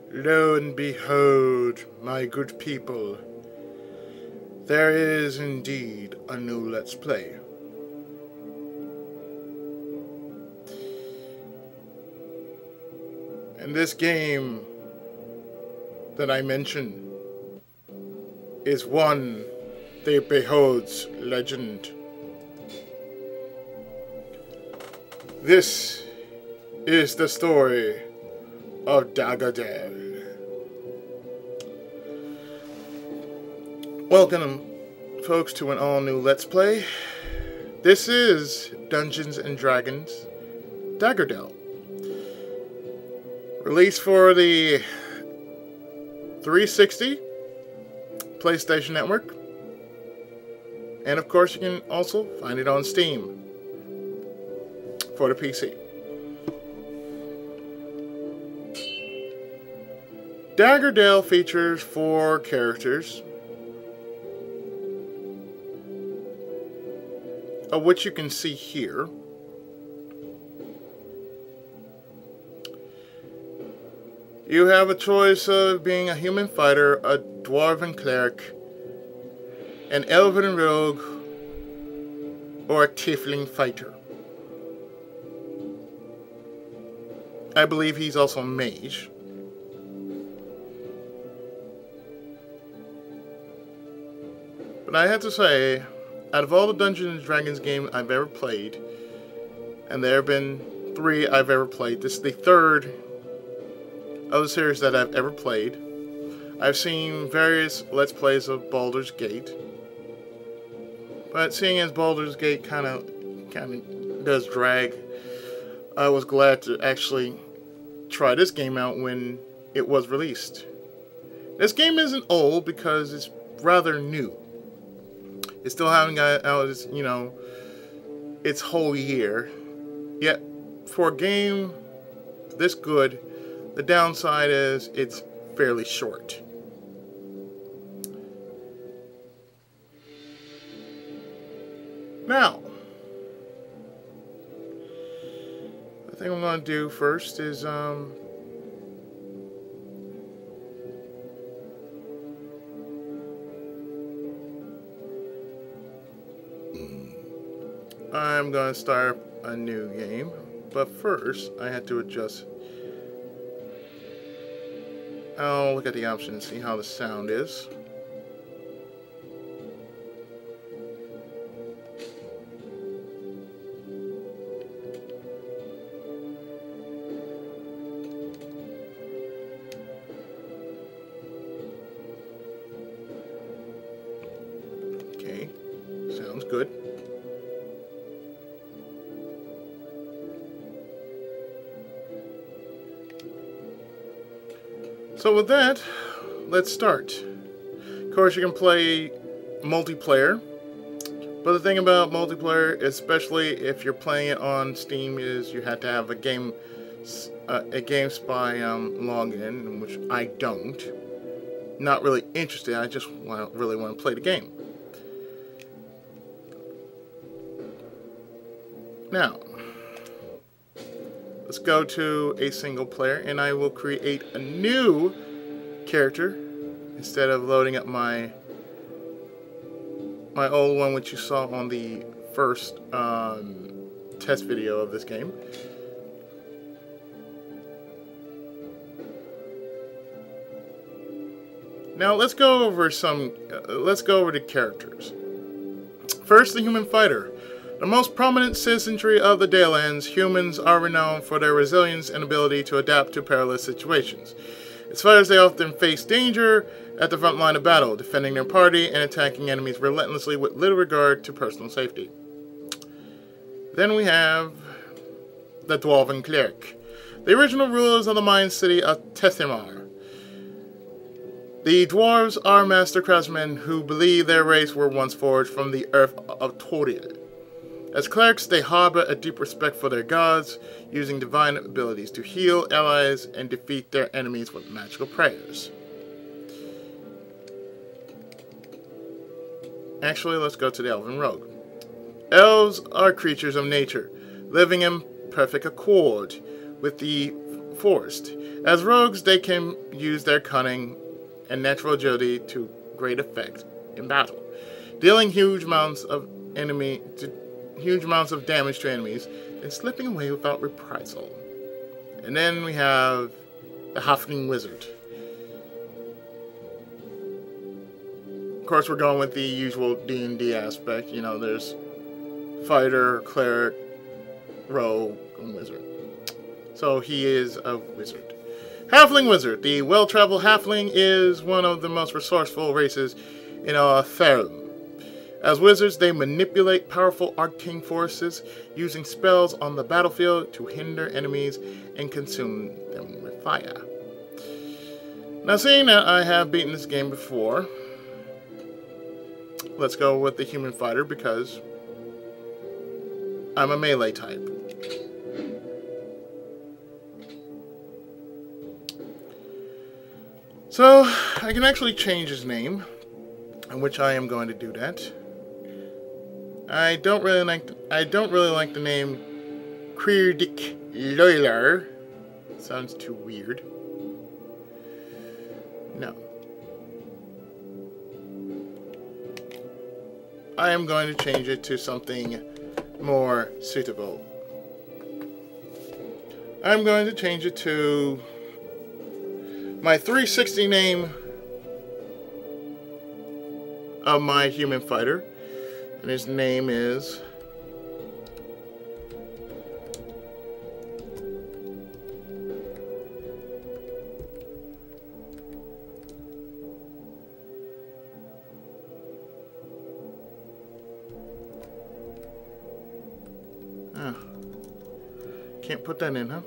Lo and behold, my good people, there is indeed a new Let's Play. And this game that I mention is one that beholds legend. This is the story of Daggerdale. Welcome, folks, to an all-new Let's Play. This is Dungeons & Dragons Daggerdale. Released for the 360 PlayStation Network. And of course you can also find it on Steam for the PC. Daggerdale features 4 characters, of which you can see here. You have a choice of being a human fighter, a dwarven cleric, an elven rogue, or a tiefling fighter. I believe he's also a mage. But I have to say, out of all the Dungeons & Dragons games I've ever played, and there have been 3 I've ever played, this is the 3rd of the series that I've ever played. I've seen various Let's Plays of Baldur's Gate, but seeing as Baldur's Gate kind of does drag, I was glad to actually try this game out when it was released. This game isn't old because it's rather new. It still haven't got out its whole year. Yet, for a game this good, the downside is it's fairly short. Now, the thing I'm going to do first is I'm going to start a new game, but first I had to adjust. I'll look at the options and see how the sound is. Okay, sounds good. So with that, let's start. Of course, you can play multiplayer, but the thing about multiplayer, especially if you're playing it on Steam, is you have to have a GameSpy login, which I don't. Not really interested. I just really want to play the game. Now, let's go to a single player, and I will create a new character instead of loading up my old one, which you saw on the first test video of this game. Now let's go over the characters. First, the human fighter. The most prominent citizenry of the Dalelands, humans are renowned for their resilience and ability to adapt to perilous situations. As fighters, they often face danger at the front line of battle, defending their party and attacking enemies relentlessly with little regard to personal safety. Then we have the Dwarven Cleric, the original rulers of the mine city of Tethimar. The Dwarves are master craftsmen who believe their race were once forged from the earth of Toril. As clerics, they harbor a deep respect for their gods, using divine abilities to heal allies and defeat their enemies with magical prayers. Actually, let's go to the Elven Rogue. Elves are creatures of nature, living in perfect accord with the forced. As rogues, they can use their cunning and natural agility to great effect in battle, dealing huge amounts of damage to enemies and slipping away without reprisal. And then we have the Halfling Wizard. Of course, we're going with the usual D&D aspect. You know, there's fighter, cleric, rogue, and wizard. So he is a wizard. Halfling Wizard. The well-traveled halfling is one of the most resourceful races in Faerun. As wizards, they manipulate powerful arcane forces, using spells on the battlefield to hinder enemies and consume them with fire. Now, seeing that I have beaten this game before, let's go with the human fighter because I'm a melee type. So, I can actually change his name, in which I am going to do that. I don't really like the name Quirdic Loiler. Sounds too weird. No. I am going to change it to something more suitable. I'm going to change it to my 360 name of my human fighter. And his name is can't put that in, huh?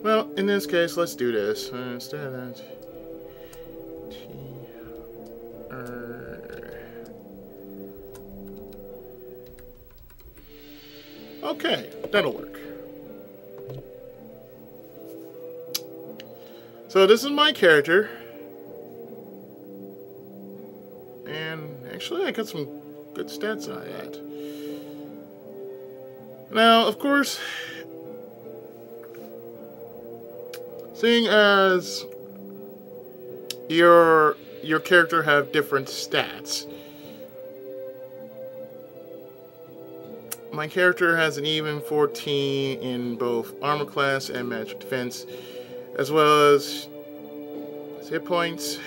Well, in this case, let's do this. Instead of that, okay, that'll work. So this is my character. And actually I got some good stats on that. Now, of course, seeing as your character have different stats, my character has an even 14 in both armor class and magic defense, as well as hit points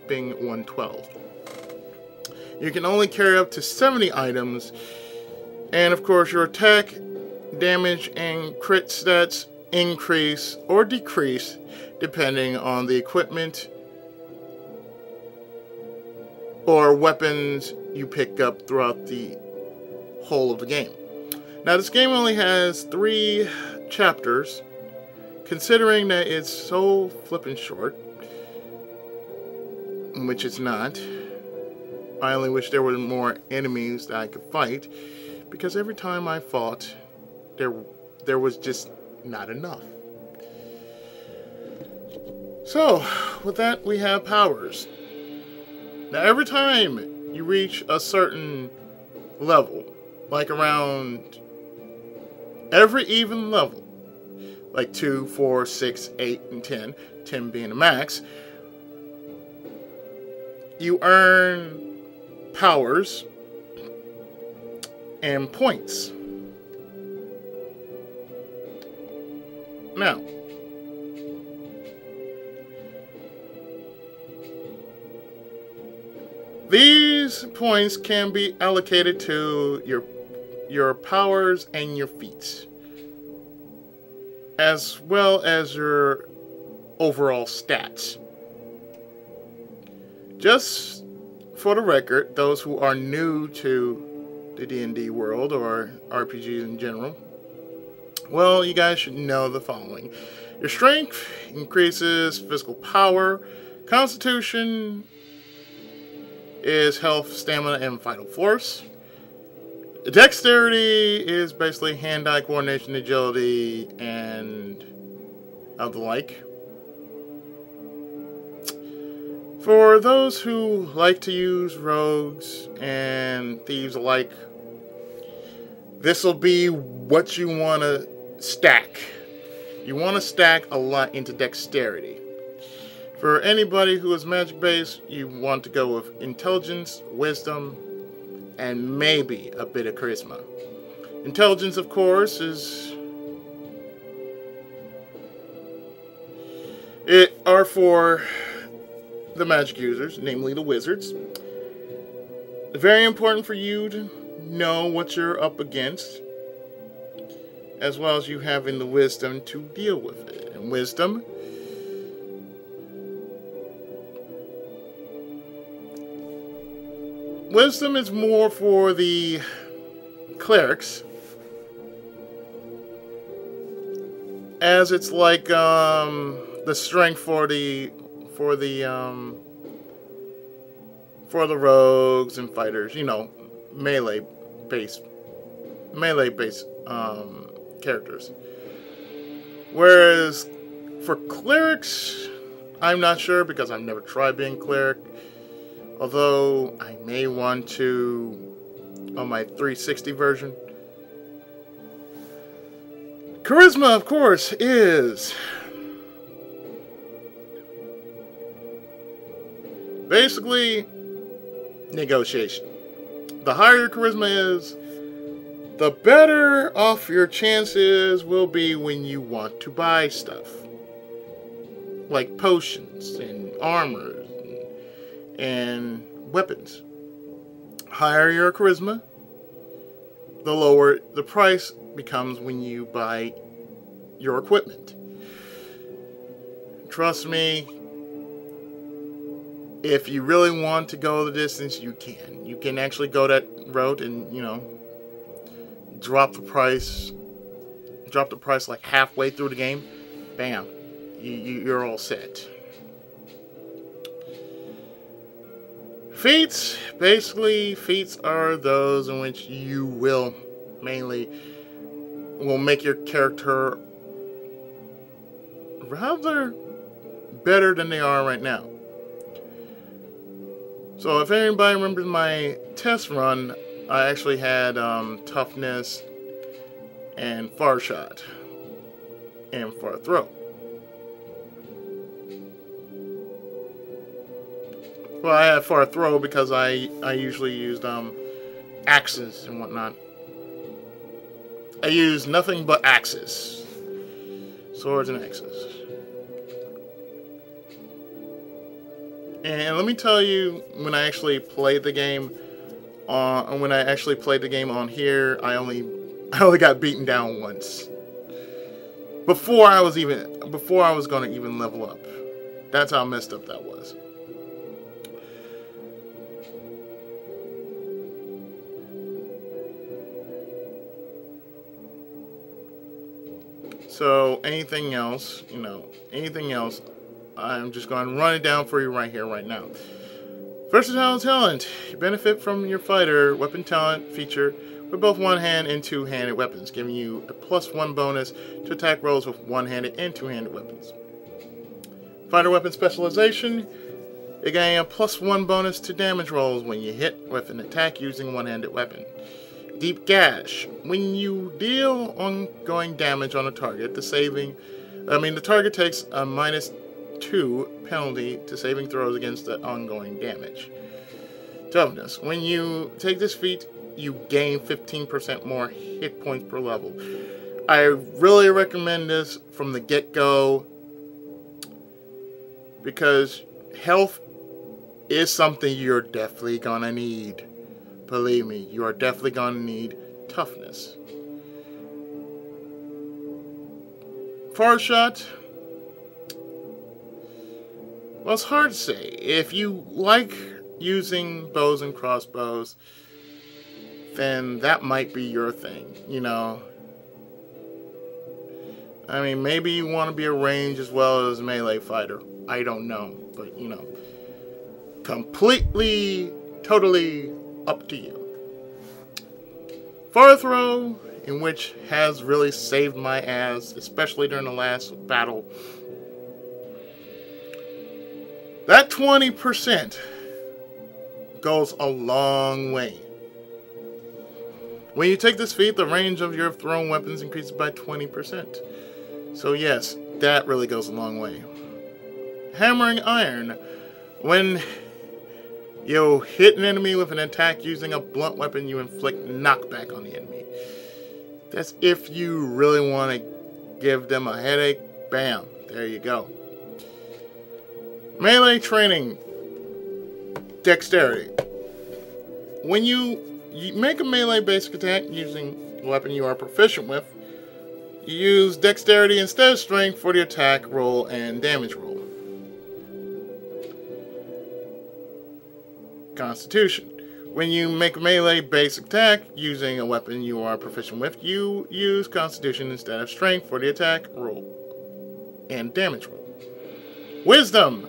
being 112. You can only carry up to 70 items, and of course your attack, damage, and crit stats increase or decrease depending on the equipment or weapons you pick up throughout the whole of the game. Now, this game only has 3 chapters, considering that it's so flippin' short, which it's not. I only wish there were more enemies that I could fight, because every time I fought, there was just not enough. So, with that, we have powers. Now, every time you reach a certain level, like around every even level, like 2, 4, 6, 8, and 10, 10 being the max, you earn powers and points. Now, these points can be allocated to your powers and your feats, as well as your overall stats. Just for the record, those who are new to the D&D world or RPGs in general, well, you guys should know the following. Your strength increases physical power. Constitution is health, stamina, and vital force. Dexterity is basically hand-eye coordination, agility, and of the like. For those who like to use rogues and thieves alike, this will be what you want to stack You want to stack a lot into dexterity. For anybody who is magic based, you want to go with intelligence, wisdom, and maybe a bit of charisma. Intelligence, of course, are for the magic users, namely the wizards. Very important for you to know what you're up against, as well as you having the wisdom to deal with it. And wisdom is more for the clerics, as it's like the strength for the rogues and fighters, melee based characters. Whereas for clerics, I'm not sure because I've never tried being cleric. Although I may want to on my 360 version. Charisma, of course, is basically negotiation. The higher your charisma is, the better off your chances will be when you want to buy stuff. Like potions and armor and weapons. Higher your charisma, the lower the price becomes when you buy your equipment. Trust me, if you really want to go the distance, you can. You can actually go that route and, drop the price like halfway through the game. Bam. You're all set. Feats. Basically, feats are those in which you will make your character rather better than they are right now. So if anybody remembers my test run, I actually had Toughness and Far Shot and Far Throw. Well, I had Far Throw because I usually used axes and whatnot. I used nothing but axes. Swords and axes. And let me tell you, when I actually played the game on here, I only got beaten down once. Before I was gonna even level up. That's how messed up that was. So anything else, I'm just going to run it down for you right here, right now. Versatile talent. You benefit from your fighter weapon talent feature with both one-hand and two-handed weapons, giving you a +1 bonus to attack rolls with one-handed and two-handed weapons. Fighter weapon specialization. You gain a +1 bonus to damage rolls when you hit with an attack using a one-handed weapon. Deep Gash. When you deal ongoing damage on a target, the target takes a -2 penalty to saving throws against the ongoing damage. Toughness. When you take this feat, you gain 15% more hit points per level. I really recommend this from the get-go because health is something you're definitely gonna need. Believe me, you are definitely going to need toughness. Far Shot. Well, it's hard to say. If you like using bows and crossbows, then that might be your thing, maybe you want to be a range as well as a melee fighter. I don't know. But, completely, totally up to you. Far Throw, in which has really saved my ass, especially during the last battle. That 20% goes a long way. When you take this feat, the range of your thrown weapons increases by 20%. So yes, that really goes a long way. Hammering iron. When you hit an enemy with an attack using a blunt weapon, you inflict knockback on the enemy. That's if you really want to give them a headache. Bam. There you go. Melee training. Dexterity. When you make a melee basic attack using a weapon you are proficient with, you use dexterity instead of strength for the attack roll and damage roll. Constitution. When you make a melee basic attack using a weapon you are proficient with, you use Constitution instead of strength for the attack roll and damage roll. Wisdom.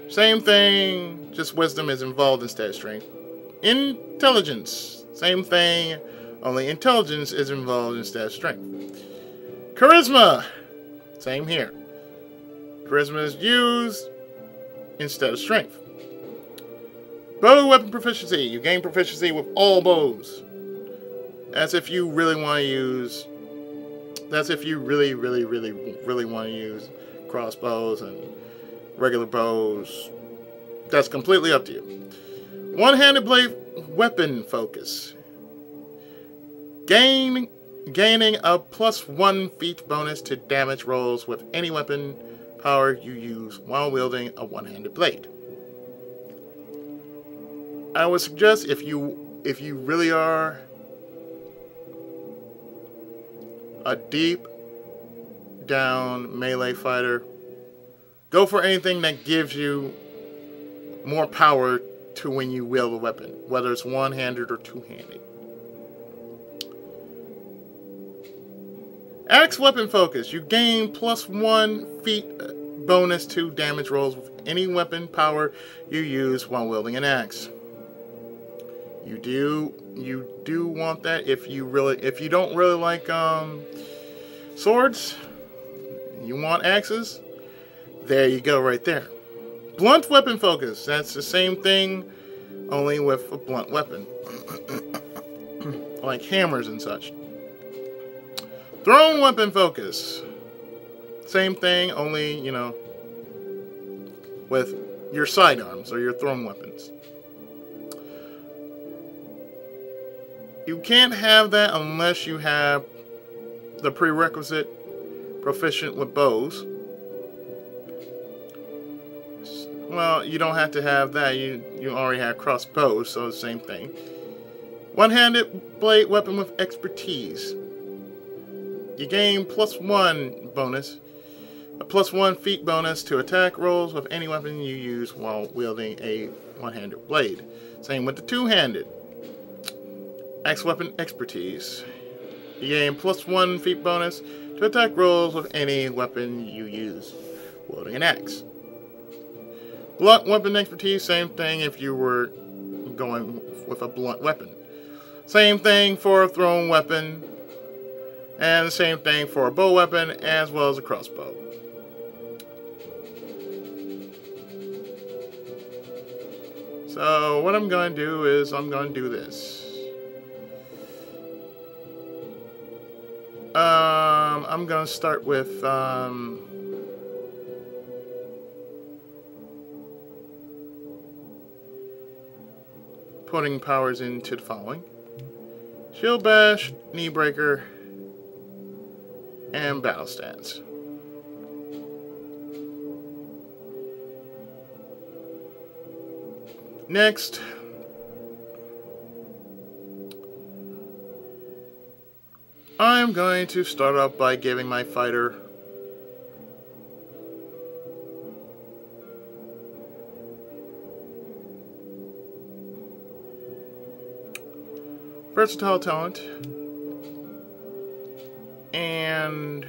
Same thing, just wisdom is involved instead of strength. Intelligence. Same thing, only intelligence is involved instead of strength. Charisma. Same here. Charisma is used instead of strength. Bow weapon proficiency. You gain proficiency with all bows. That's if you really want to use... That's if you really want to use crossbows and regular bows. That's completely up to you. One-handed blade weapon focus. Gaining a +1 feat bonus to damage rolls with any weapon power you use while wielding a one-handed blade. I would suggest if you really are a deep down melee fighter, go for anything that gives you more power to when you wield a weapon, whether it's one-handed or two-handed. Axe weapon focus. You gain +1 feat bonus to damage rolls with any weapon power you use while wielding an axe. You do want that if you don't really like swords, you want axes. There you go, right there. Blunt weapon focus. That's the same thing, only with a blunt weapon, like hammers and such. Thrown weapon focus. Same thing, only with your sidearms or your thrown weapons. You can't have that unless you have the prerequisite proficient with bows. Well, you don't have to have that. You already have crossbows, so the same thing. One-handed blade weapon with expertise. You gain +1 bonus, a +1 feat bonus to attack rolls with any weapon you use while wielding a one-handed blade. Same with the two-handed. Axe weapon expertise. You gain +1 feat bonus to attack rolls with any weapon you use wielding an axe. Blunt weapon expertise, same thing if you were going with a blunt weapon. Same thing for a thrown weapon, and the same thing for a bow weapon as well as a crossbow. So what I'm going to do is I'm going to do this. I'm going to start with putting powers into the following: Shield Bash, Knee Breaker, and Battle Stance. Next, I'm going to start off by giving my fighter versatile talent and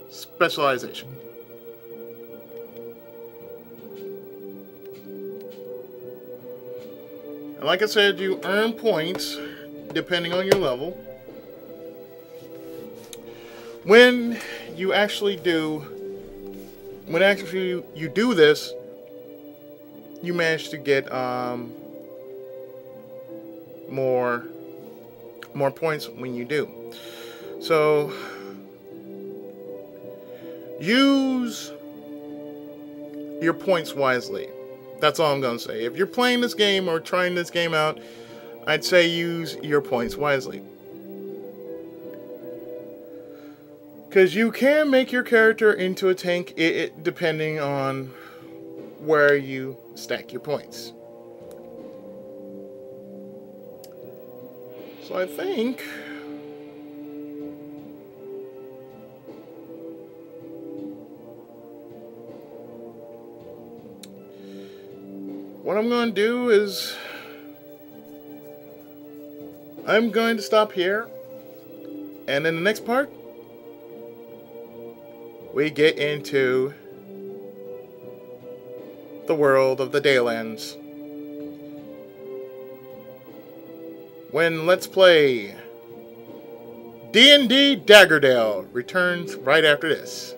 specialization. And like I said, you earn points depending on your level. When you do this, you manage to get more points when you do. So use your points wisely. That's all I'm going to say. If you're playing this game or trying this game out, I'd say use your points wisely. Because you can make your character into a tank depending on where you stack your points. So I think what I'm going to do is I'm going to stop here, and in the next part we get into the world of the Dalelands, when Let's Play D&D Daggerdale returns right after this.